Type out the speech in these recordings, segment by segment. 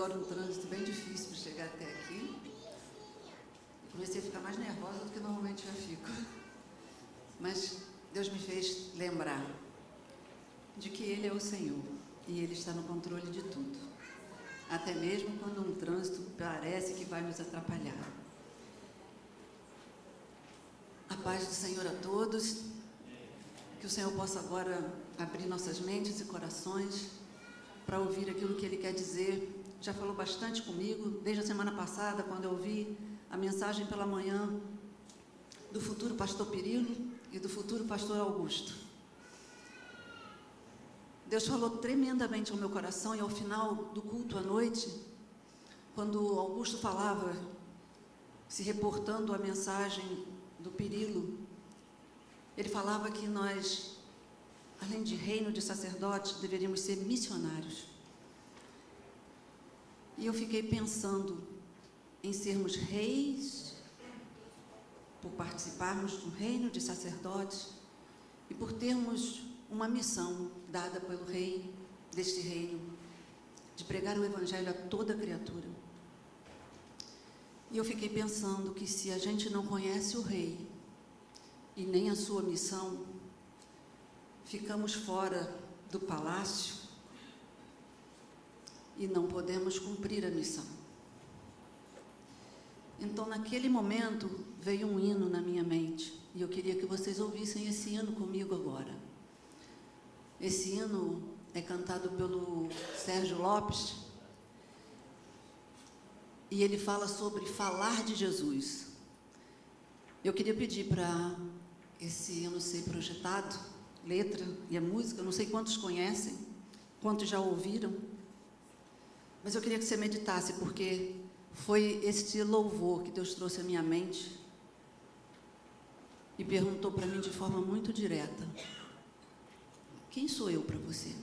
agora um trânsito bem difícil para chegar até aqui. Comecei a ficar mais nervosa do que normalmente já fico. Mas Deus me fez lembrar de que Ele é o Senhor e Ele está no controle de tudo. Até mesmo quando um trânsito parece que vai nos atrapalhar. A paz do Senhor a todos. Que o Senhor possa agora abrir nossas mentes e corações para ouvir aquilo que Ele quer dizer. Já falou bastante comigo, desde a semana passada, quando eu ouvi a mensagem pela manhã do futuro pastor Pirilo e do futuro pastor Augusto. Deus falou tremendamente ao meu coração, e ao final do culto à noite, quando Augusto falava, se reportando à mensagem do Pirilo, ele falava que nós, além de reino de sacerdotes, deveríamos ser missionários. E eu fiquei pensando em sermos reis, por participarmos do reino de sacerdotes e por termos uma missão dada pelo rei deste reino, de pregar o evangelho a toda criatura. E eu fiquei pensando que se a gente não conhece o rei e nem a sua missão, ficamos fora do palácio e não podemos cumprir a missão. Então, naquele momento, veio um hino na minha mente, e eu queria que vocês ouvissem esse hino comigo agora. Esse hino é cantado pelo Sérgio Lopes, e ele fala sobre falar de Jesus. Eu queria pedir para esse hino ser projetado, letra e a música, não sei quantos conhecem, quantos já ouviram, mas eu queria que você meditasse, porque foi este louvor que Deus trouxe à minha mente e perguntou para mim de forma muito direta: quem sou eu para você?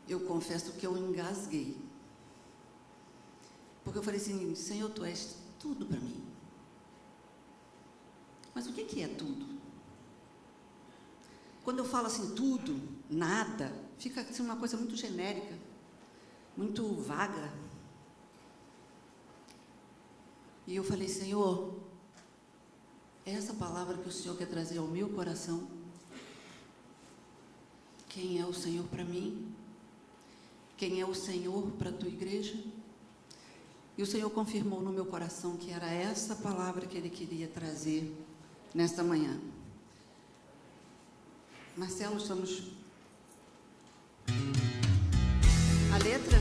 Eu confesso que eu engasguei, porque eu falei assim: Senhor, Tu és tudo para mim. Mas o que é tudo? Quando eu falo assim, tudo, nada, fica assim uma coisa muito genérica, muito vaga. E eu falei: Senhor, é essa palavra que o Senhor quer trazer ao meu coração? Quem é o Senhor para mim? Quem é o Senhor para a Tua igreja? E o Senhor confirmou no meu coração que era essa palavra que Ele queria trazer nesta manhã. Marcelo, estamos... A letra?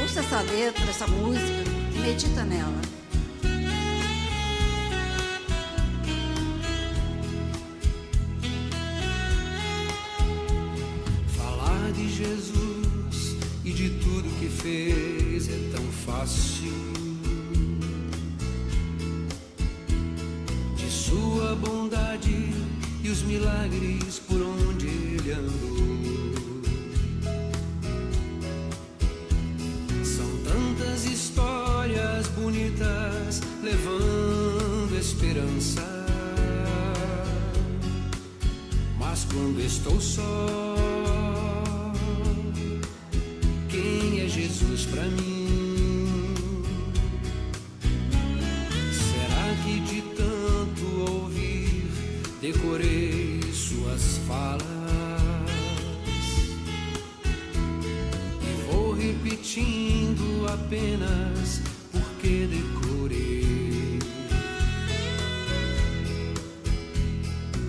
Ouça essa letra, essa música, e medita nela. Falar de Jesus e de tudo que fez é tão fácil. De sua bondade e os milagres por onde Ele andou. São tantas histórias bonitas levando esperança. Mas quando estou só, quem é Jesus para mim? Será que de tanto ouvir decorei suas falas e vou repetindo apenas porque decorei?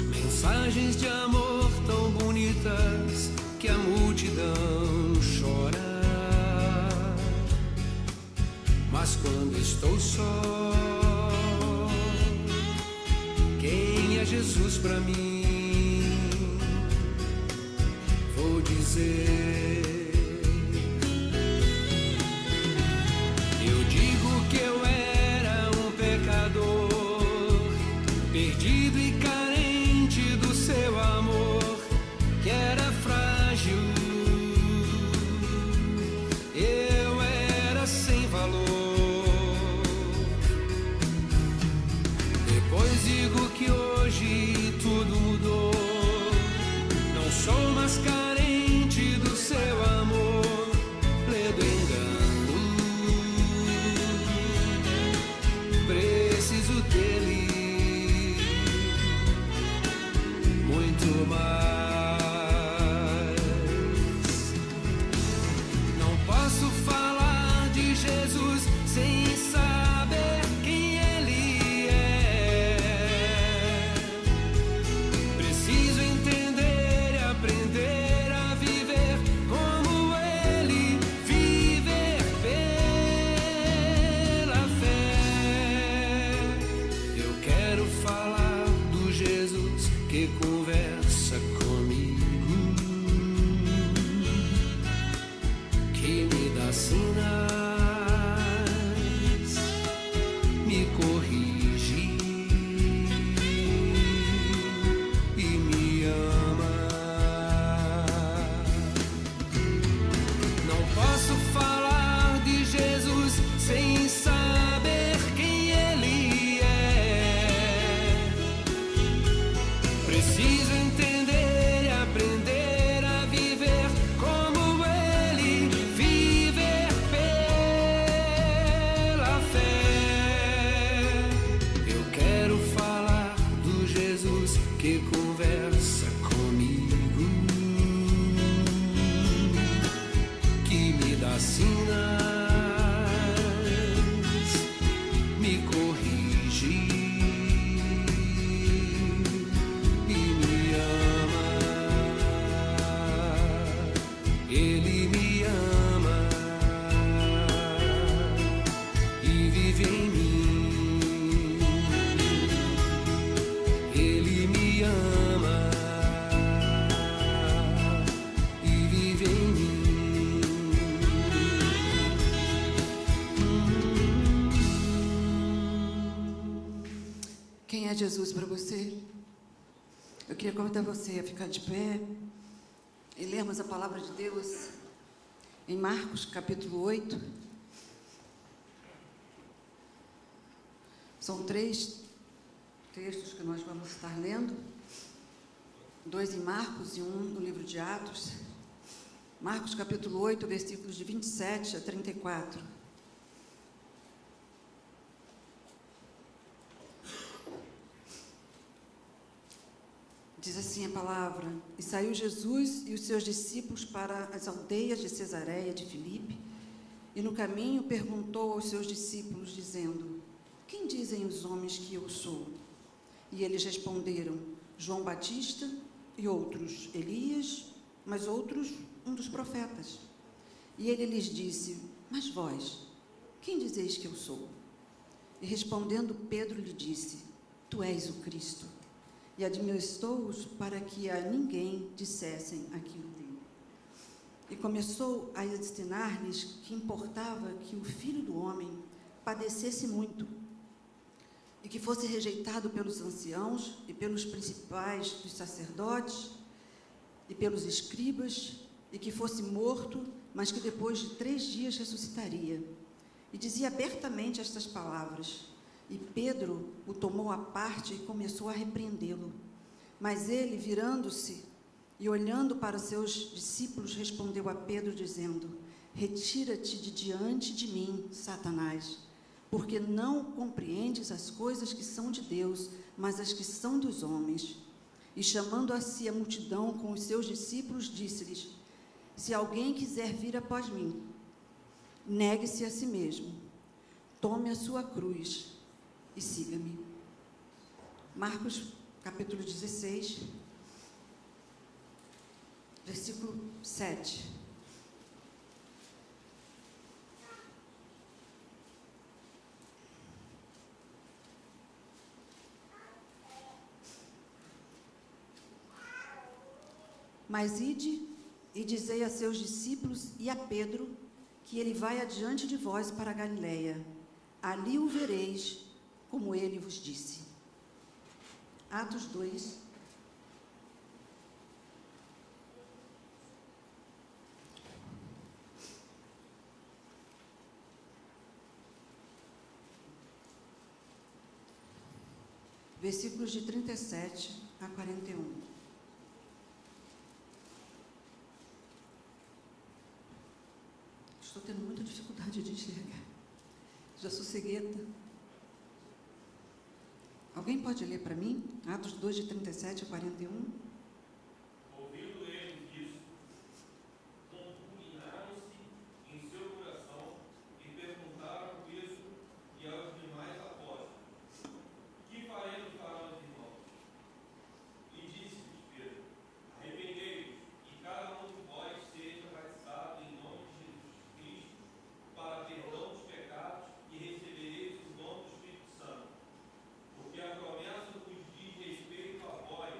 Mensagens de amor tão bonitas que a multidão chora. Mas quando estou só, quem é Jesus para mim? Vou dizer, eu digo que eu era um pecador, perdido e carente do seu amor, que era frágil, eu era sem valor. Depois digo que hoje tudo que conversa comigo, que me dá sinais, me corrige e me ama. Não posso falar de Jesus sem saber quem Ele é. Preciso entender e aprender a viver como Ele, viver pela fé. Eu quero falar do Jesus que conversa comigo, que me dá sinais, me corrige e me ama. Ele me ama e vive em mim. Ele me ama e vive em mim. Quem é Jesus para você? Eu queria convidar você a ficar de pé e lermos a palavra de Deus em Marcos, capítulo 8. São 3 textos que nós vamos estar lendo, 2 em Marcos e 1 no livro de Atos. Marcos, capítulo 8, versículos de 27 a 34. Diz assim a palavra: E saiu Jesus e os seus discípulos para as aldeias de Cesareia de Filipe, e no caminho perguntou aos seus discípulos, dizendo: Quem dizem os homens que eu sou? E eles responderam: João Batista, e outros Elias, mas outros um dos profetas. E ele lhes disse: Mas vós, quem dizeis que eu sou? E respondendo Pedro lhe disse: Tu és o Cristo. E admoestou-os para que a ninguém dissessem aquilo dele. E começou a ensinar-lhes que importava que o Filho do Homem padecesse muito, e que fosse rejeitado pelos anciãos e pelos principais dos sacerdotes e pelos escribas, e que fosse morto, mas que depois de 3 dias ressuscitaria. E dizia abertamente estas palavras. E Pedro o tomou à parte e começou a repreendê-lo. Mas ele, virando-se e olhando para seus discípulos, respondeu a Pedro, dizendo: Retira-te de diante de mim, Satanás, porque não compreendes as coisas que são de Deus, mas as que são dos homens. E chamando a si a multidão com os seus discípulos, disse-lhes: Se alguém quiser vir após mim, negue-se a si mesmo, tome a sua cruz e siga-me. Marcos, capítulo 16, versículo 7. Mas ide e dizei a seus discípulos e a Pedro que ele vai adiante de vós para a Galileia. Ali o vereis, como ele vos disse. Atos 2. Versículos de 37 a 41. Estou tendo muita dificuldade de enxergar. Já sou cegueta. Alguém pode ler para mim? Atos 2, de 37 a 41. Ouvindo eles isso, compugnaram-se em seu coração e perguntaram a Pedro e aos demais apóstolos: Que faremos para os irmãos? E disse-lhes Pedro: Arrependei-vos, e cada um de vós seja batizado em nome de Jesus Cristo para perdão dos pecados, e recebereis o dom do Espírito Santo. Porque a promessa vos diz respeito a vós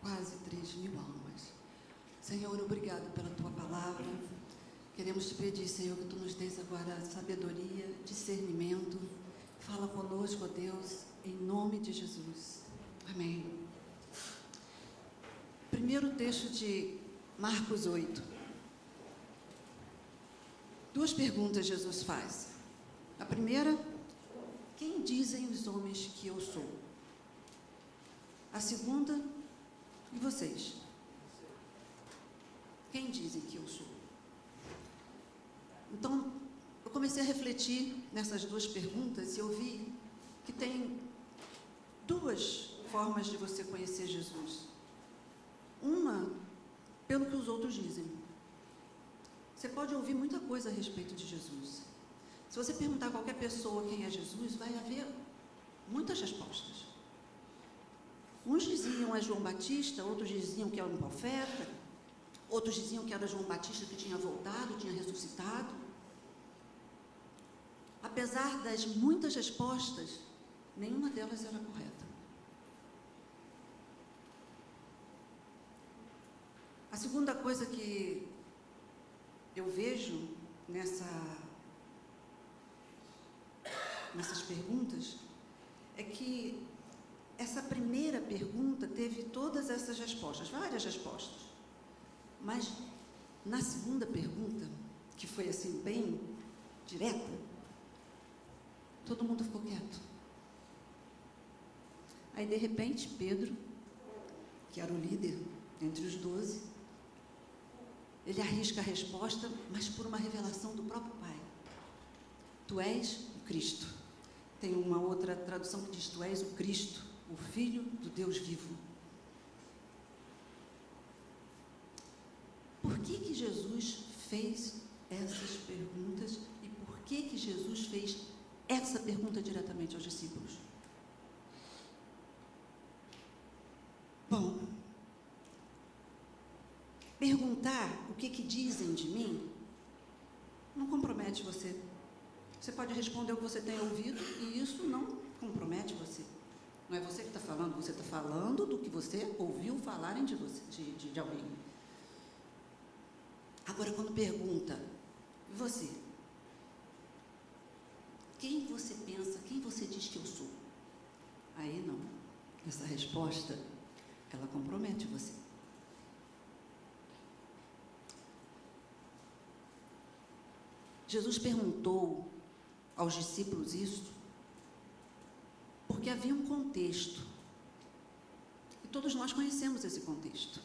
quase 3.000 almas. Senhor, obrigado pela tua palavra. Queremos te pedir, Senhor, que tu nos dês agora sabedoria, discernimento. Fala conosco, ó Deus, em nome de Jesus. Amém. Primeiro texto de Marcos 8. Duas perguntas Jesus faz. A primeira, quem dizem os homens que eu sou? A segunda, e vocês? Quem dizem que eu sou? Então, eu comecei a refletir nessas duas perguntas e eu vi que tem duas formas de você conhecer Jesus. Uma, pelo que os outros dizem. Você pode ouvir muita coisa a respeito de Jesus. Se você perguntar a qualquer pessoa quem é Jesus, vai haver muitas respostas. Uns diziam é João Batista, outros diziam que é um profeta, outros diziam que era João Batista que tinha voltado, tinha ressuscitado. Apesar das muitas respostas, nenhuma delas era correta. A segunda coisa que eu vejo nessas perguntas é que essa primeira pergunta teve todas essas respostas, várias respostas. Mas na segunda pergunta, que foi assim bem direta, todo mundo ficou quieto. Aí de repente Pedro, que era o líder entre os 12, ele arrisca a resposta, mas por uma revelação do próprio Pai. Tu és o Cristo. Tem uma outra tradução que diz: tu és o Cristo, o Filho do Deus vivo. Por que Jesus fez essas perguntas e por que Jesus fez essa pergunta diretamente aos discípulos? Bom, perguntar o que dizem de mim não compromete você. Você pode responder o que você tem ouvido e isso não compromete você. Não é você que está falando, você está falando do que você ouviu falarem de você, de alguém. Agora, quando pergunta, e você? Quem você pensa, quem você diz que eu sou? Aí não. Essa resposta, ela compromete você. Jesus perguntou aos discípulos isso porque havia um contexto. E todos nós conhecemos esse contexto.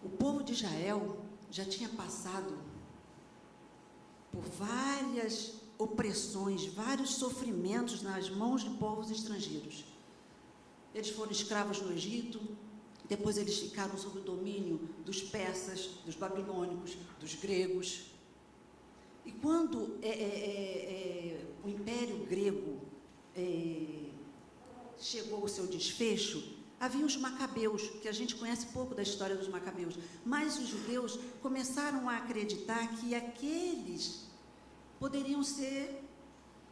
O povo de Israel já tinha passado por várias opressões, vários sofrimentos nas mãos de povos estrangeiros. Eles foram escravos no Egito, depois eles ficaram sob o domínio dos persas, dos babilônicos, dos gregos. E quando o Império Grego chegou ao seu desfecho, havia os macabeus, que a gente conhece pouco da história dos macabeus, mas os judeus começaram a acreditar que aqueles poderiam ser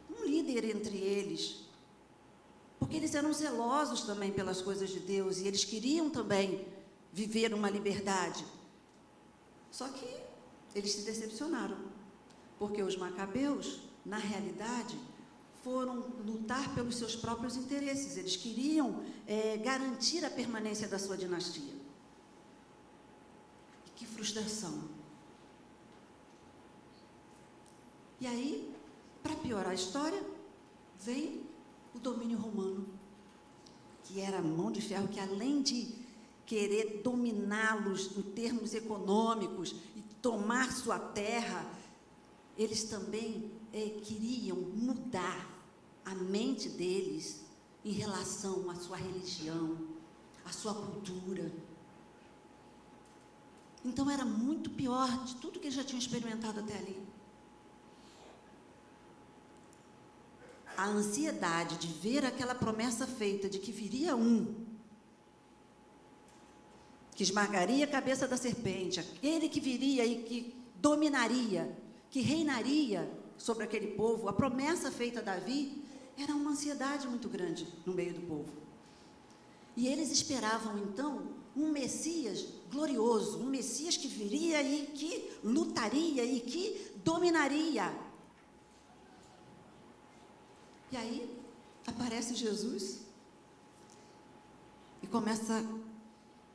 um líder entre eles, porque eles eram zelosos também pelas coisas de Deus, e eles queriam também viver uma liberdade. Só que eles se decepcionaram, porque os macabeus, na realidade, foram lutar pelos seus próprios interesses. Eles queriam garantir a permanência da sua dinastia. E que frustração. E aí, para piorar a história, vem o domínio romano, que era a mão de ferro, que além de querer dominá-los em termos econômicos e tomar sua terra, eles também queriam mudar a mente deles em relação à sua religião, à sua cultura. Então era muito pior de tudo que eles já tinham experimentado até ali. A ansiedade de ver aquela promessa feita de que viria um que esmagaria a cabeça da serpente, aquele que viria e que dominaria, que reinaria sobre aquele povo, a promessa feita a Davi, era uma ansiedade muito grande no meio do povo. E eles esperavam, então, um Messias glorioso, um Messias que viria e que lutaria e que dominaria. E aí, aparece Jesus e começa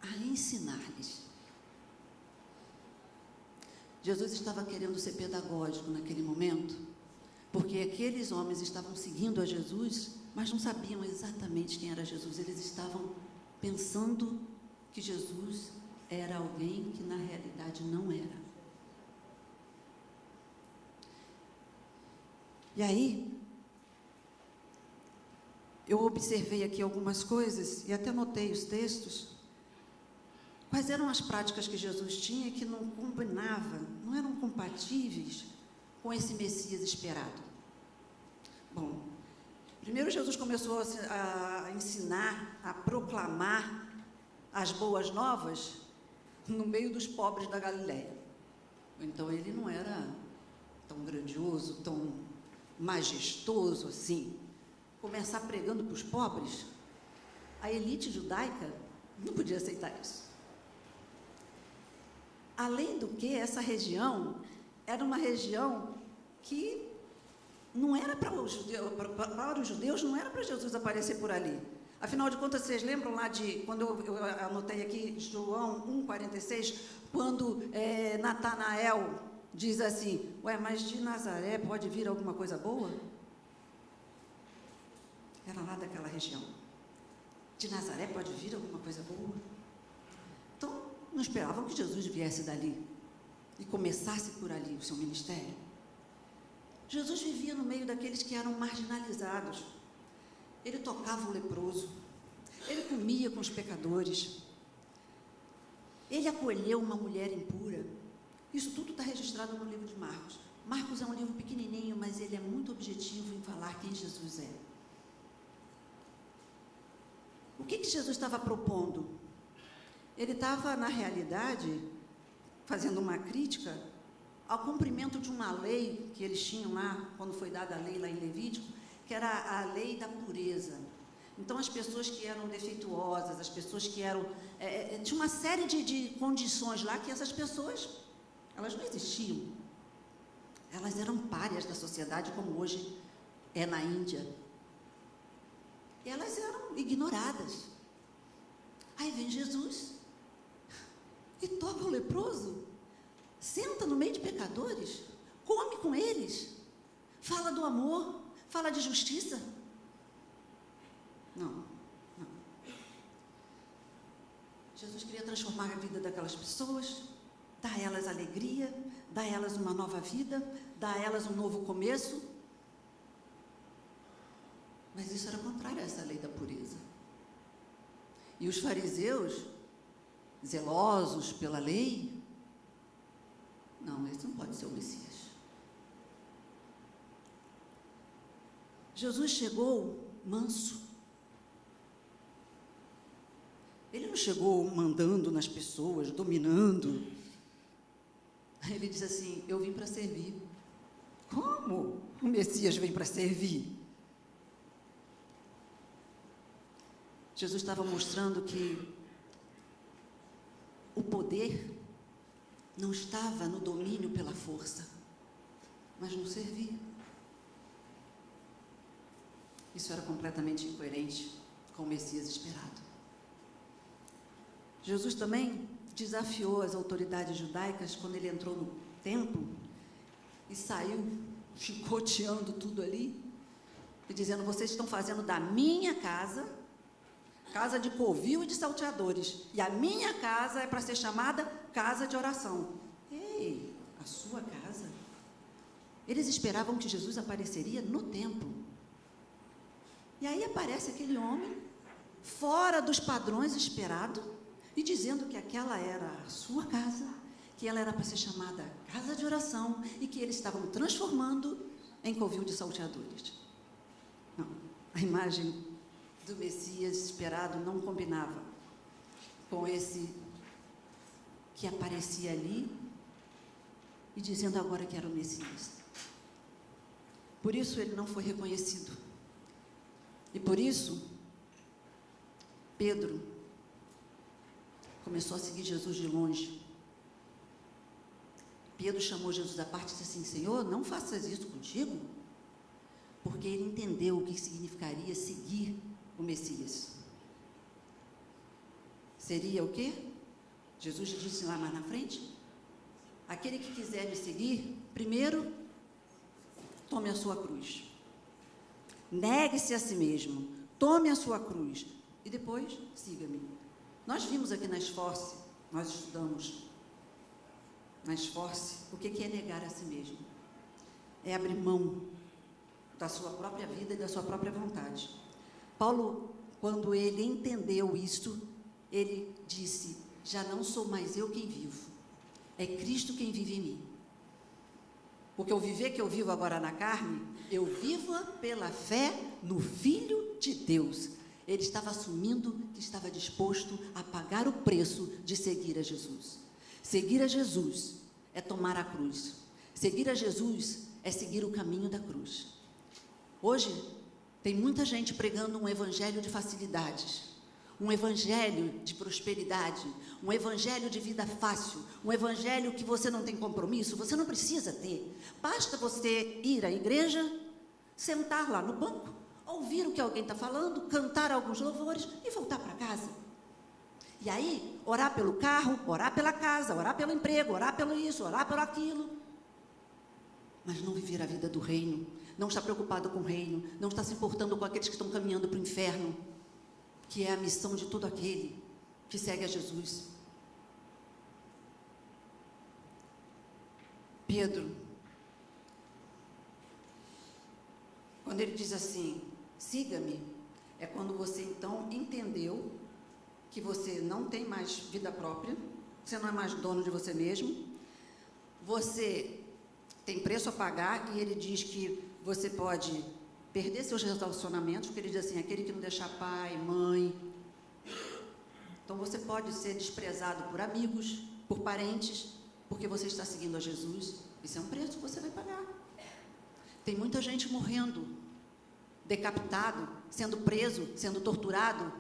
a ensinar-lhes. Jesus estava querendo ser pedagógico naquele momento, porque aqueles homens estavam seguindo a Jesus, mas não sabiam exatamente quem era Jesus. Eles estavam pensando que Jesus era alguém que na realidade não era. E aí, eu observei aqui algumas coisas e até notei os textos. Quais eram as práticas que Jesus tinha que não combinavam, não eram compatíveis com esse Messias esperado? Bom, primeiro Jesus começou a ensinar, a proclamar as boas novas no meio dos pobres da Galileia. Então ele não era tão grandioso, tão majestoso assim. Começar pregando para os pobres, a elite judaica não podia aceitar isso. Além do que, essa região era uma região que não era para os judeus, não era para Jesus aparecer por ali. Afinal de contas, vocês lembram lá de, quando eu anotei aqui, João 1,46, quando Natanael diz assim, mas de Nazaré pode vir alguma coisa boa? Era lá daquela região. De Nazaré pode vir alguma coisa boa? Então, não esperavam que Jesus viesse dali e começasse por ali o seu ministério. Jesus vivia no meio daqueles que eram marginalizados. Ele tocava o leproso, ele comia com os pecadores, ele acolheu uma mulher impura. Isso tudo está registrado no livro de Marcos. Marcos é um livro pequenininho, mas ele é muito objetivo em falar quem Jesus é. O que Jesus estava propondo? Ele estava, na realidade, fazendo uma crítica ao cumprimento de uma lei que eles tinham lá, quando foi dada a lei lá em Levítico, que era a lei da pureza. Então, as pessoas que eram defeituosas, as pessoas que eram... tinha uma série de condições lá que essas pessoas, elas não existiam. Elas eram párias da sociedade, como hoje é na Índia. Elas eram ignoradas. Aí vem Jesus e toca o leproso, senta no meio de pecadores, come com eles, fala do amor, fala de justiça. Não. Jesus queria transformar a vida daquelas pessoas, dar a elas alegria, dar a elas uma nova vida, dar a elas um novo começo. Mas isso era contrário a essa lei da pureza. E os fariseus, zelosos pela lei, não, esse não pode ser o Messias. Jesus chegou manso. Ele não chegou mandando nas pessoas, dominando. Ele diz assim, eu vim para servir. Como o Messias vem para servir? Jesus estava mostrando que o poder não estava no domínio pela força, mas no servir. Isso era completamente incoerente com o Messias esperado. Jesus também desafiou as autoridades judaicas quando ele entrou no templo e saiu chicoteando tudo ali e dizendo, vocês estão fazendo da minha casa de covil e de salteadores, e a minha casa é para ser chamada casa de oração. Ei, a sua casa? Eles esperavam que Jesus apareceria no templo. E aí aparece aquele homem, fora dos padrões esperados, e dizendo que aquela era a sua casa, que ela era para ser chamada casa de oração, e que eles estavam transformando em covil de salteadores. Não, a imagem do Messias esperado não combinava com esse que aparecia ali e dizendo agora que era o Messias. Por isso ele não foi reconhecido. E por isso Pedro começou a seguir Jesus de longe. Pedro chamou Jesus à parte e disse assim: Senhor, não faças isso contigo, porque ele entendeu o que significaria seguir o Messias. Seria o quê? Jesus disse lá mais na frente: aquele que quiser me seguir, primeiro, tome a sua cruz. Negue-se a si mesmo, tome a sua cruz e depois siga-me. Nós vimos aqui na Esforce, nós estudamos na Esforce, o que é negar a si mesmo? É abrir mão da sua própria vida e da sua própria vontade. Paulo, quando ele entendeu isso, ele disse: já não sou mais eu quem vivo, é Cristo quem vive em mim. Porque o viver que eu vivo agora na carne, eu vivo pela fé no Filho de Deus. Ele estava assumindo que estava disposto a pagar o preço de seguir a Jesus. Seguir a Jesus é tomar a cruz. Seguir a Jesus é seguir o caminho da cruz. Hoje, tem muita gente pregando um evangelho de facilidades, um evangelho de prosperidade, um evangelho de vida fácil, um evangelho que você não tem compromisso, você não precisa ter. Basta você ir à igreja, sentar lá no banco, ouvir o que alguém está falando, cantar alguns louvores e voltar para casa. E aí, orar pelo carro, orar pela casa, orar pelo emprego, orar pelo isso, orar pelo aquilo. Mas não viver a vida do reino, não está preocupado com o reino, não está se importando com aqueles que estão caminhando para o inferno, que é a missão de todo aquele que segue a Jesus. Pedro, quando ele diz assim, siga-me, é quando você então entendeu que você não tem mais vida própria, você não é mais dono de você mesmo, você tem preço a pagar, e ele diz que você pode perder seus relacionamentos, porque ele diz assim, aquele que não deixar pai, mãe. Então você pode ser desprezado por amigos, por parentes, porque você está seguindo a Jesus. Isso é um preço que você vai pagar. Tem muita gente morrendo, decapitado, sendo preso, sendo torturado,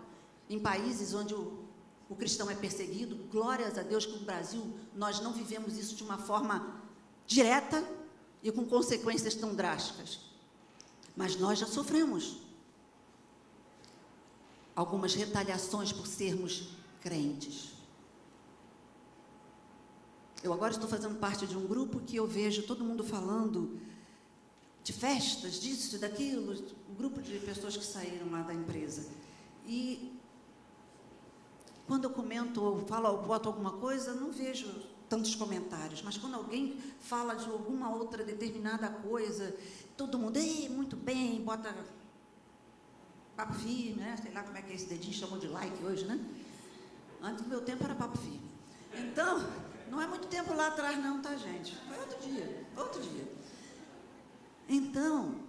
em países onde o cristão é perseguido. Glórias a Deus que no Brasil nós não vivemos isso de uma forma direta e com consequências tão drásticas. Mas nós já sofremos algumas retaliações por sermos crentes. Eu agora estou fazendo parte de um grupo que eu vejo todo mundo falando de festas, disso, daquilo, um grupo de pessoas que saíram lá da empresa. E quando eu comento, ou falo, ou boto alguma coisa, não vejo tantos comentários, mas quando alguém fala de alguma outra determinada coisa, todo mundo, muito bem, bota papo firme, né? Sei lá como é que esse dedinho chamou de like hoje, né? Antes do meu tempo era papo firme. Então, não é muito tempo lá atrás não, tá, gente? Foi outro dia, outro dia. Então,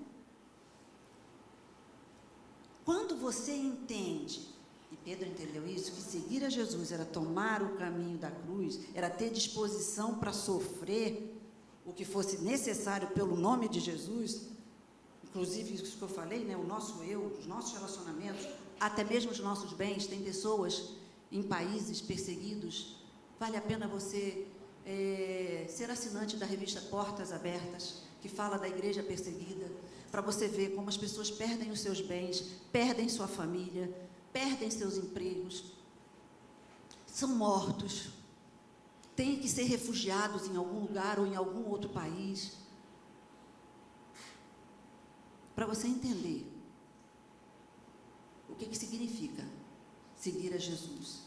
quando você entende, e Pedro entendeu isso, que seguir a Jesus era tomar o caminho da cruz, era ter disposição para sofrer o que fosse necessário pelo nome de Jesus, inclusive isso que eu falei, né, o nosso eu, os nossos relacionamentos, até mesmo os nossos bens. Tem pessoas em países perseguidos. Vale a pena você ser assinante da revista Portas Abertas, que fala da igreja perseguida, para você ver como as pessoas perdem os seus bens, perdem sua família, perdem seus empregos, são mortos, têm que ser refugiados em algum lugar ou em algum outro país. Para você entender o que significa seguir a Jesus.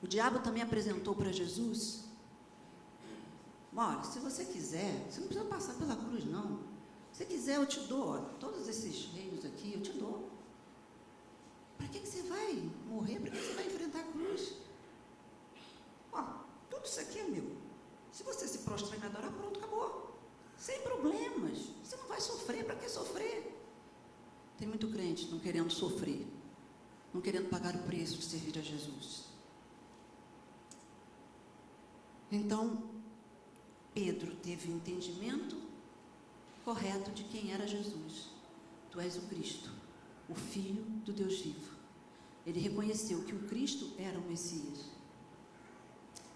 O diabo também apresentou para Jesus, olha, se você quiser, você não precisa passar pela cruz, não. Se você quiser, eu te dou, olha, todos esses reinos aqui, eu te dou. Para que você vai morrer? Para que você vai enfrentar a cruz? Ó, tudo isso aqui é meu. Se você se prostrar e me adorar, pronto, acabou. Sem problemas. Você não vai sofrer. Para que sofrer? Tem muito crente não querendo sofrer, não querendo pagar o preço de servir a Jesus. Então, Pedro teve o entendimento correto de quem era Jesus. Tu és o Cristo, o Filho do Deus vivo. Ele reconheceu que o Cristo era o Messias,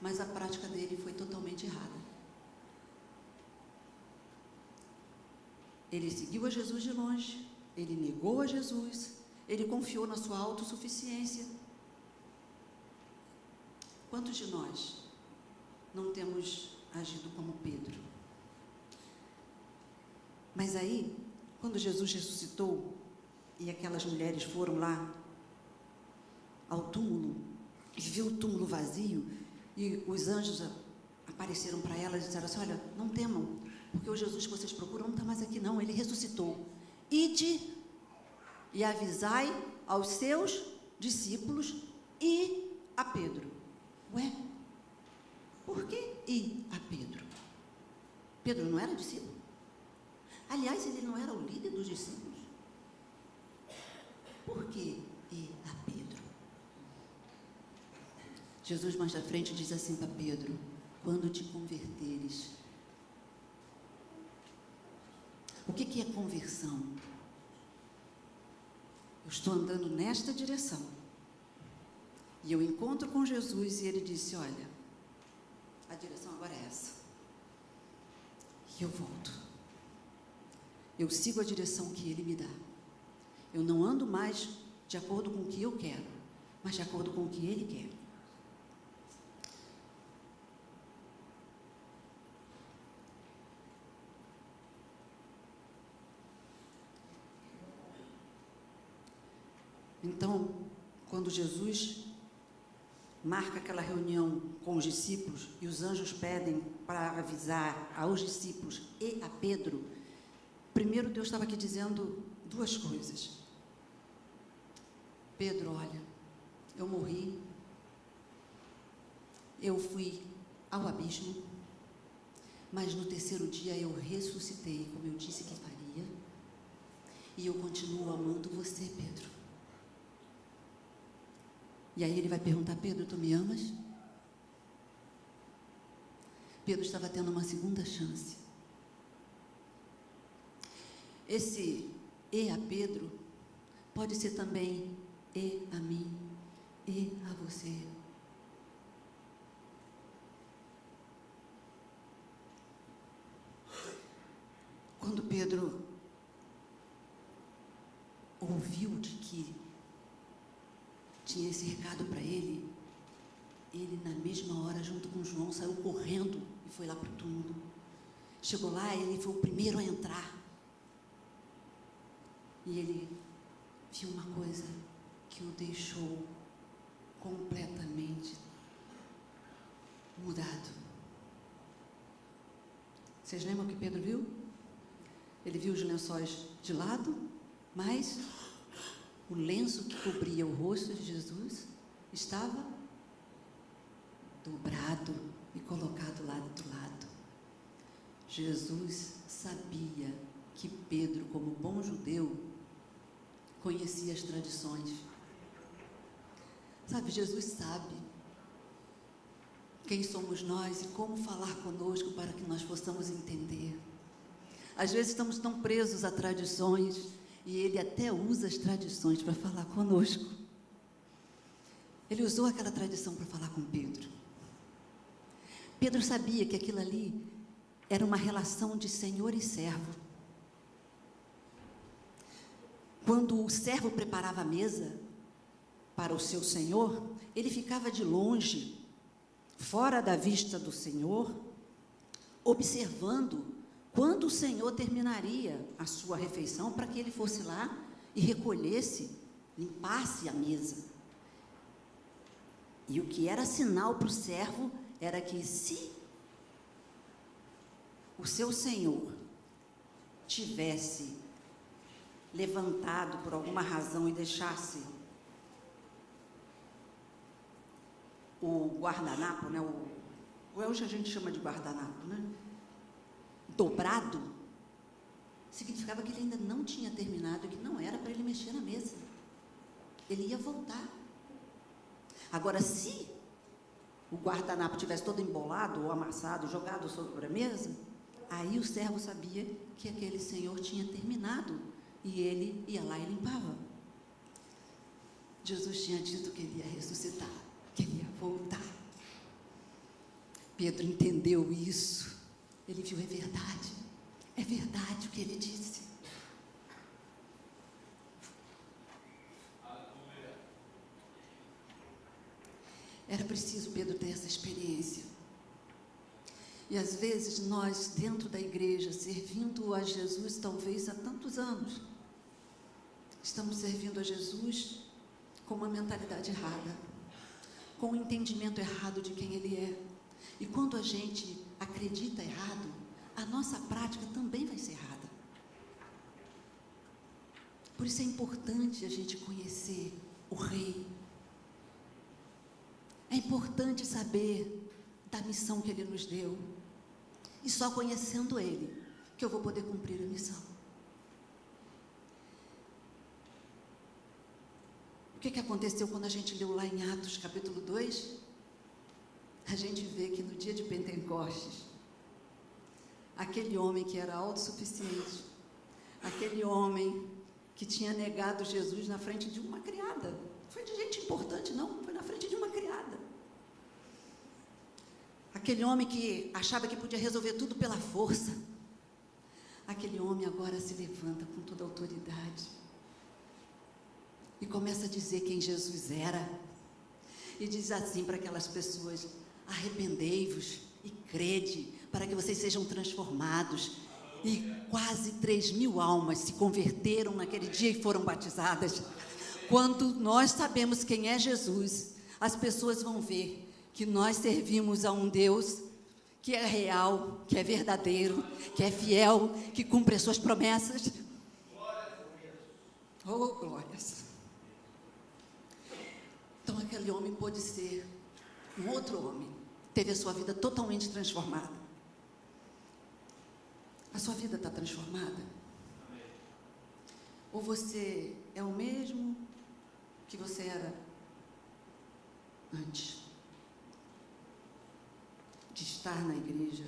mas a prática dele foi totalmente errada. Ele seguiu a Jesus de longe, ele negou a Jesus, ele confiou na sua autossuficiência. Quantos de nós não temos agido como Pedro? Mas aí, quando Jesus ressuscitou e aquelas mulheres foram lá ao túmulo e viu o túmulo vazio e os anjos apareceram para elas e disseram assim: olha, não temam, porque o Jesus que vocês procuram não está mais aqui não, ele ressuscitou. Ide e avisai aos seus discípulos e a Pedro. Ué, por que e a Pedro? Pedro não era discípulo? Aliás, ele não era o líder dos discípulos? Por que e a Pedro? Jesus mais à frente diz assim para Pedro: quando te converteres. O que é conversão? Eu estou andando nesta direção e eu encontro com Jesus e ele disse: olha, a direção agora é essa. E eu volto. Eu sigo a direção que ele me dá. Eu não ando mais de acordo com o que eu quero, mas de acordo com o que ele quer. Então, quando Jesus marca aquela reunião com os discípulos e os anjos pedem para avisar aos discípulos e a Pedro, primeiro Deus estava aqui dizendo duas coisas. Pedro, olha, eu morri, eu fui ao abismo, mas no terceiro dia eu ressuscitei, como eu disse que faria, e eu continuo amando você, Pedro. E aí ele vai perguntar: Pedro, tu me amas? Pedro estava tendo uma segunda chance. Esse e a Pedro pode ser também e a mim, e a você. Quando Pedro ouviu de que tinha esse recado para ele, ele na mesma hora, junto com João, saiu correndo e foi lá para o túmulo. Chegou lá, ele foi o primeiro a entrar. E ele viu uma coisa que o deixou completamente mudado. Vocês lembram o que Pedro viu? Ele viu os lençóis de lado, mas o lenço que cobria o rosto de Jesus estava dobrado e colocado lá do lado. Jesus sabia que Pedro, como bom judeu, conhecia as tradições. Sabe, Jesus sabe quem somos nós e como falar conosco para que nós possamos entender. Às vezes estamos tão presos a tradições e ele até usa as tradições para falar conosco. Ele usou aquela tradição para falar com Pedro. Pedro sabia que aquilo ali era uma relação de senhor e servo. Quando o servo preparava a mesa para o seu senhor, ele ficava de longe, fora da vista do senhor, observando quando o senhor terminaria a sua refeição, para que ele fosse lá e recolhesse, limpasse a mesa. E o que era sinal para o servo era que, se o seu senhor tivesse levantado por alguma razão e deixasse o guardanapo, né, hoje a gente chama de guardanapo, né, dobrado, significava que ele ainda não tinha terminado e que não era para ele mexer na mesa. Ele ia voltar. Agora, se o guardanapo tivesse todo embolado ou amassado, jogado sobre a mesa, aí o servo sabia que aquele senhor tinha terminado e ele ia lá e limpava. Jesus tinha dito que ele ia ressuscitar, que ele ia voltar. Pedro entendeu isso. Ele viu, é verdade o que ele disse. Era preciso Pedro ter essa experiência. E às vezes nós, dentro da igreja, servindo a Jesus, talvez há tantos anos, estamos servindo a Jesus com uma mentalidade errada, com um entendimento errado de quem Ele é. E quando a gente acredita errado, a nossa prática também vai ser errada. Por isso é importante a gente conhecer o Rei. É importante saber da missão que Ele nos deu. E só conhecendo Ele que eu vou poder cumprir a missão. O que aconteceu quando a gente leu lá em Atos capítulo 2? A gente vê que no dia de Pentecostes, aquele homem que era autossuficiente, aquele homem que tinha negado Jesus na frente de uma criada, não foi de gente importante não, foi na frente de uma criada. Aquele homem que achava que podia resolver tudo pela força, aquele homem agora se levanta com toda a autoridade e começa a dizer quem Jesus era, e diz assim para aquelas pessoas: arrependei-vos e crede, para que vocês sejam transformados. E quase 3.000 almas se converteram naquele dia e foram batizadas. Quando nós sabemos quem é Jesus, as pessoas vão ver que nós servimos a um Deus que é real, que é verdadeiro, que é fiel, que cumpre as suas promessas. Oh, glórias! Então aquele homem pôde ser um outro homem, teve a sua vida totalmente transformada. A sua vida está transformada? Ou você é o mesmo que você era antes de estar na igreja,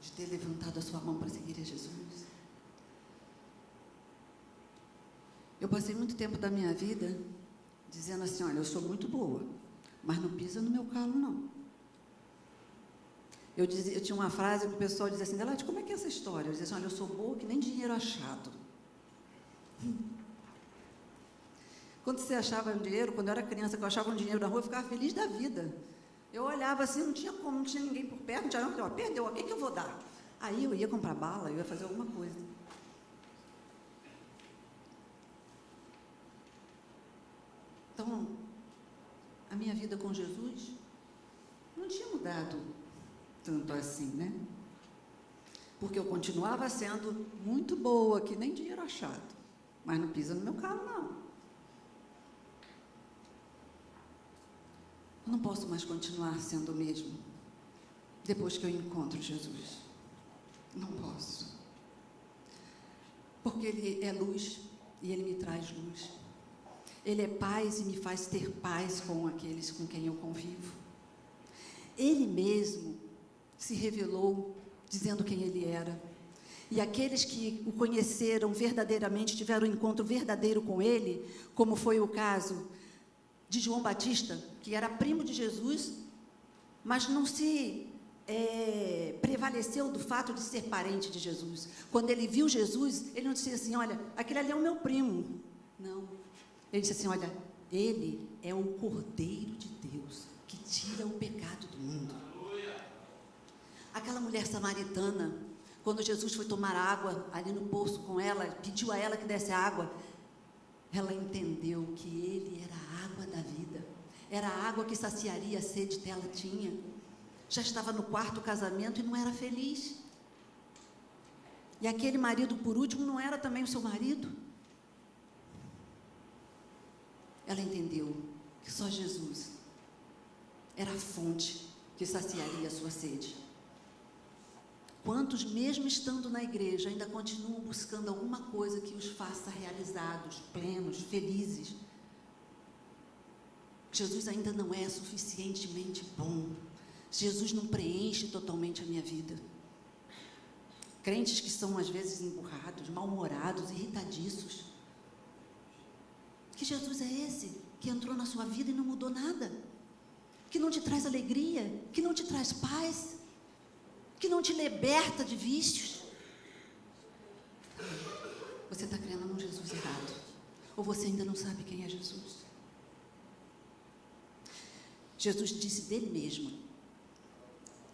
de ter levantado a sua mão para seguir a Jesus? Eu passei muito tempo da minha vida dizendo assim: olha, eu sou muito boa, mas não pisa no meu calo, não. Eu tinha uma frase que o pessoal dizia assim: Adelaide, como é que é essa história? Eu dizia assim: olha, eu sou boa que nem dinheiro achado. Quando você achava um dinheiro, quando eu era criança, que eu achava um dinheiro na rua, eu ficava feliz da vida. Eu olhava assim, não tinha como, não tinha ninguém por perto, não tinha nada, perdeu, a quem que eu vou dar? Aí eu ia comprar bala, eu ia fazer alguma coisa. Então, a minha vida com Jesus não tinha mudado tanto assim, né? Porque eu continuava sendo muito boa, que nem dinheiro achado, mas não pisa no meu calo, não. Eu não posso mais continuar sendo o mesmo depois que eu encontro Jesus. Não posso. Porque Ele é luz e Ele me traz luz. Ele é paz e me faz ter paz com aqueles com quem eu convivo. Ele mesmo se revelou dizendo quem Ele era. E aqueles que o conheceram verdadeiramente, tiveram um encontro verdadeiro com Ele, como foi o caso de João Batista, que era primo de Jesus, mas não se prevaleceu do fato de ser parente de Jesus. Quando ele viu Jesus, ele não disse assim: olha, aquele ali é o meu primo. Não. Ele disse assim: olha, ele é o Cordeiro de Deus, que tira o pecado do mundo. Aquela mulher samaritana, quando Jesus foi tomar água ali no poço com ela, pediu a ela que desse água, ela entendeu que Ele era a água da vida, era a água que saciaria a sede que ela tinha. Já estava no 4º casamento e não era feliz. E aquele marido, por último, não era também o seu marido. Ela entendeu que só Jesus era a fonte que saciaria a sua sede. Quantos, mesmo estando na igreja, ainda continuam buscando alguma coisa que os faça realizados, plenos, felizes? Jesus ainda não é suficientemente bom. Jesus não preenche totalmente a minha vida. Crentes que são às vezes emburrados, mal-humorados, irritadiços. Que Jesus é esse? que entrou na sua vida e não mudou nada, que não te traz alegria, que não te traz paz, que não te liberta de vícios. Você está crendo num Jesus errado, ou você ainda não sabe quem é Jesus. Jesus disse dele mesmo,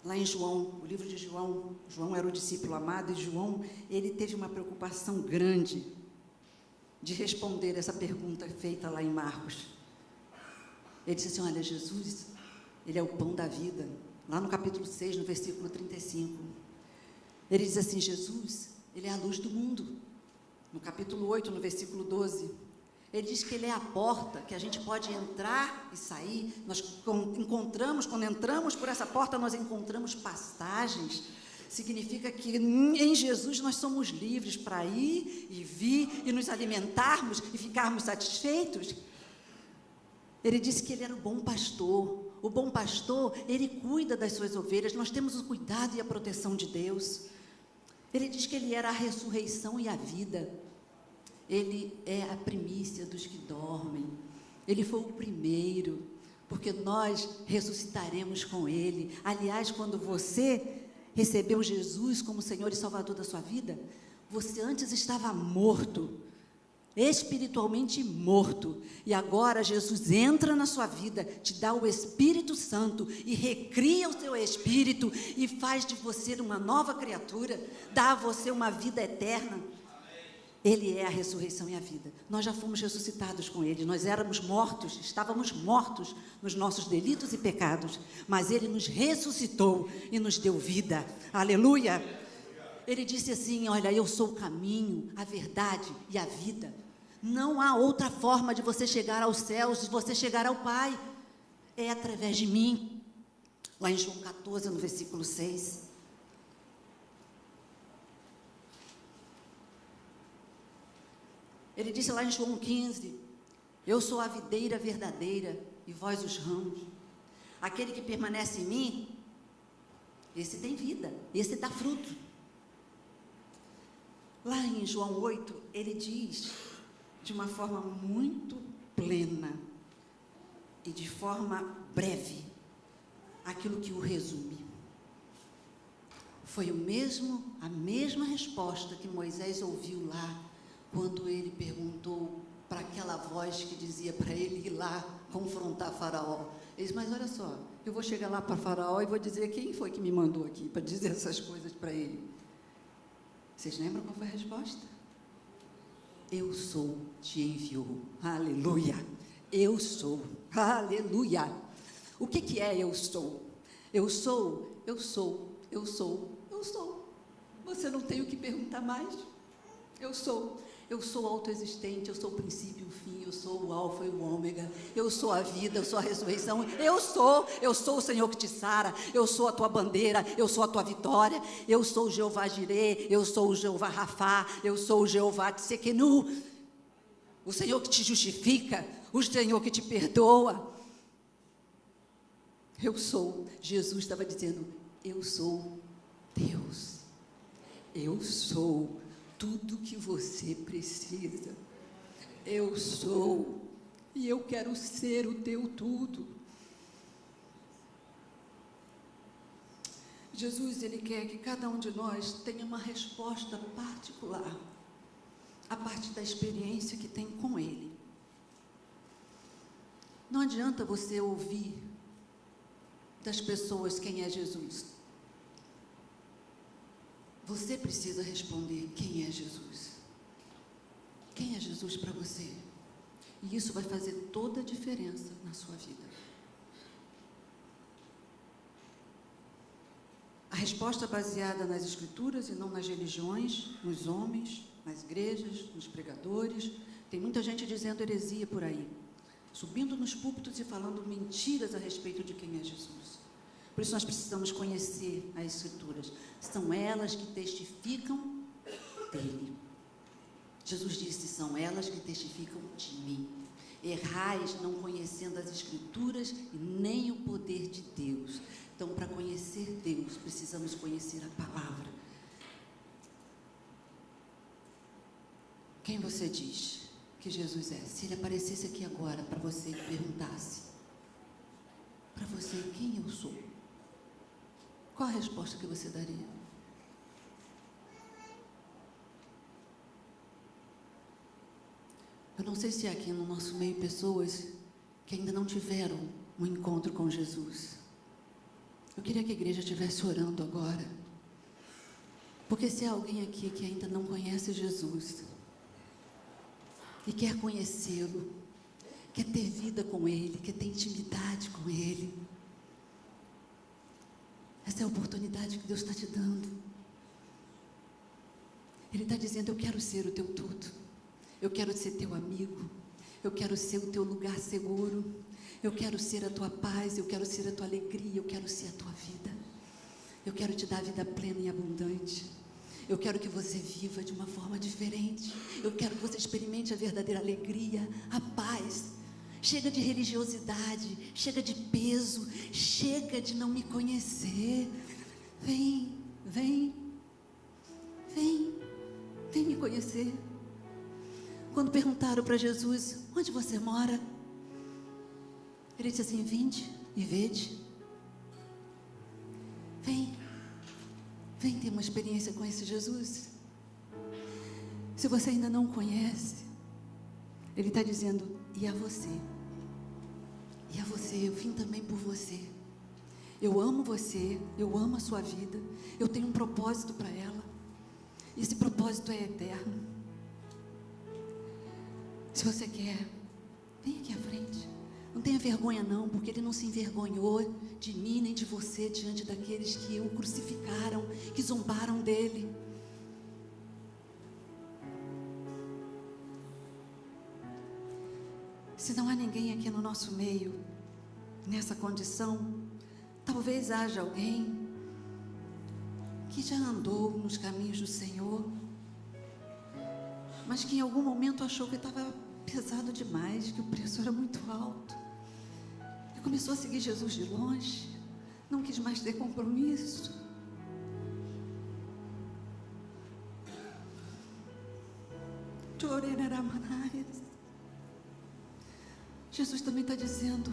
lá em João, o livro de João, João era o discípulo amado, e João, ele teve uma preocupação grande de responder essa pergunta feita lá em Marcos. Ele disse assim, olha, Jesus, ele é o pão da vida, lá no capítulo 6, no versículo 35, ele diz assim, Jesus, ele é a luz do mundo. No capítulo 8, no versículo 12, ele diz que ele é a porta, que a gente pode entrar e sair. Nós encontramos, quando entramos por essa porta, nós encontramos pastagens. Significa que em Jesus nós somos livres para ir e vir e nos alimentarmos e ficarmos satisfeitos. Ele disse que ele era o bom pastor. O bom pastor, ele cuida das suas ovelhas. Nós temos o cuidado e a proteção de Deus. Ele diz que ele era a ressurreição e a vida. Ele é a primícia dos que dormem. Ele foi o primeiro, porque nós ressuscitaremos com ele. Aliás, quando você recebeu Jesus como Senhor e Salvador da sua vida, você antes estava morto, espiritualmente morto, e agora Jesus entra na sua vida, te dá o Espírito Santo e recria o seu espírito e faz de você uma nova criatura, dá a você uma vida eterna. Ele é a ressurreição e a vida. Nós já fomos ressuscitados com Ele. Nós éramos mortos, estávamos mortos nos nossos delitos e pecados, mas Ele nos ressuscitou e nos deu vida. Aleluia! Ele disse assim, olha, eu sou o caminho, a verdade e a vida. Não há outra forma de você chegar aos céus, de você chegar ao Pai. É através de mim. Lá em João 14, no versículo 6. Ele disse lá em João 15, eu sou a videira verdadeira e vós os ramos. Aquele que permanece em mim, esse tem vida, esse dá fruto. Lá em João 8, ele diz de uma forma muito plena e de forma breve aquilo que o resume. Foi a mesma resposta que Moisés ouviu lá, quando ele perguntou para aquela voz que dizia para ele ir lá confrontar Faraó. Ele disse, mas olha só, eu vou chegar lá para Faraó e vou dizer quem foi que me mandou aqui para dizer essas coisas para ele. Vocês lembram qual foi a resposta? Eu sou, te enviou. Aleluia. Eu sou. Aleluia. O que é eu sou? Eu sou, eu sou, eu sou, eu sou. Você não tem o que perguntar mais. Eu sou. Eu sou autoexistente, eu sou o princípio e o fim, eu sou o alfa e o ômega, eu sou a vida, eu sou a ressurreição, eu sou o Senhor que te sara, eu sou a tua bandeira, eu sou a tua vitória, eu sou o Jeová Jirê, eu sou o Jeová Rafá, eu sou o Jeová Tsequenu, o Senhor que te justifica, o Senhor que te perdoa. Eu sou, Jesus estava dizendo, eu sou Deus, eu sou tudo que você precisa. Eu sou, e eu quero ser o teu tudo. Jesus, Ele quer que cada um de nós tenha uma resposta particular, a partir da experiência que tem com Ele. Não adianta você ouvir das pessoas quem é Jesus. Você precisa responder quem é Jesus. Quem é Jesus para você? E isso vai fazer toda a diferença na sua vida. A resposta baseada nas Escrituras e não nas religiões, nos homens, nas igrejas, nos pregadores. Tem muita gente dizendo heresia por aí, subindo nos púlpitos e falando mentiras a respeito de quem é Jesus. Por isso nós precisamos conhecer as Escrituras. São elas que testificam dele. Jesus disse, são elas que testificam de mim. Errais não conhecendo as Escrituras e nem o poder de Deus. Então, para conhecer Deus, precisamos conhecer a palavra. Quem você diz que Jesus é. Se ele aparecesse aqui agora para você e perguntasse para você quem eu sou, qual a resposta que você daria? Eu não sei se há aqui no nosso meio pessoas que ainda não tiveram um encontro com Jesus. Eu queria que a igreja estivesse orando agora. Porque se há alguém aqui que ainda não conhece Jesus e quer conhecê-lo, quer ter vida com Ele, quer ter intimidade com Ele, essa é a oportunidade que Deus está te dando. Ele está dizendo: eu quero ser o teu tudo, eu quero ser teu amigo, eu quero ser o teu lugar seguro, eu quero ser a tua paz, eu quero ser a tua alegria, eu quero ser a tua vida, eu quero te dar vida plena e abundante. Eu quero que você viva de uma forma diferente. Eu quero que você experimente a verdadeira alegria, a paz. Chega de religiosidade, chega de peso, chega de não me conhecer. Vem me conhecer. Quando perguntaram para Jesus: onde você mora? Ele disse assim: vinde e vede. Vem ter uma experiência com esse Jesus. Se você ainda não conhece, Ele está dizendo: e a você? E a você, eu vim também por você. Eu amo você, eu amo a sua vida, eu tenho um propósito para ela. E esse propósito é eterno. Se você quer, vem aqui à frente. Não tenha vergonha não, porque Ele não se envergonhou de mim nem de você diante daqueles que o crucificaram, que zombaram dele. Se não há ninguém aqui no nosso meio, nessa condição, talvez haja alguém que já andou nos caminhos do Senhor, mas que em algum momento achou que estava pesado demais, que o preço era muito alto. Começou a seguir Jesus de longe, não quis mais ter compromisso. Jesus também está dizendo: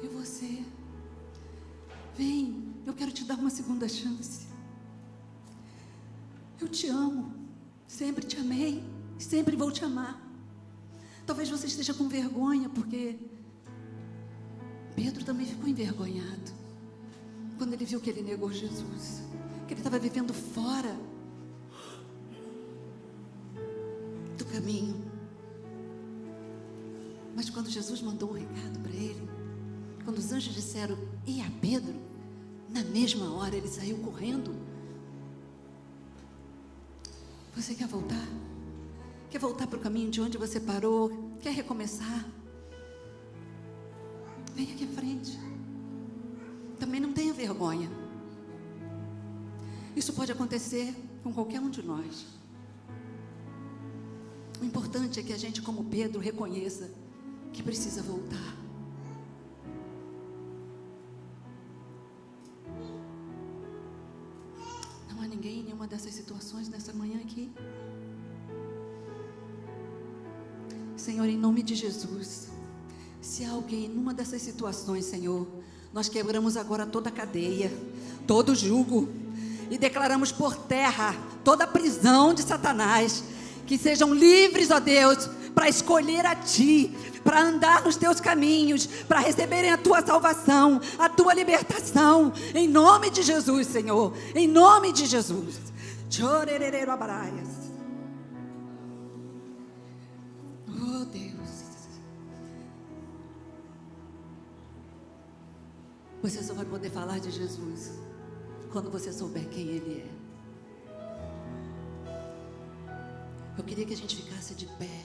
e você? Vem, eu quero te dar uma segunda chance. Eu te amo, sempre te amei, sempre vou te amar. Talvez você esteja com vergonha, porque Pedro também ficou envergonhado quando ele viu que ele negou Jesus, que ele estava vivendo fora do caminho. Mas quando Jesus mandou um recado para ele, quando os anjos disseram: e a Pedro, na mesma hora ele saiu correndo. Você quer voltar? Quer voltar para o caminho de onde você parou? Quer recomeçar? Vem aqui à frente. Também não tenha vergonha. Isso pode acontecer com qualquer um de nós. O importante é que a gente, como Pedro, reconheça que precisa voltar. Não há ninguém em nenhuma dessas situações nessa manhã aqui? Senhor, em nome de Jesus, se há alguém numa dessas situações, Senhor, nós quebramos agora toda a cadeia, todo o jugo, e declaramos por terra toda a prisão de Satanás. Que sejam livres, ó Deus, para escolher a Ti, para andar nos Teus caminhos, para receberem a Tua salvação, a Tua libertação, em nome de Jesus, Senhor, em nome de Jesus. Oh Deus, você só vai poder falar de Jesus quando você souber quem Ele é. Eu queria que a gente ficasse de pé.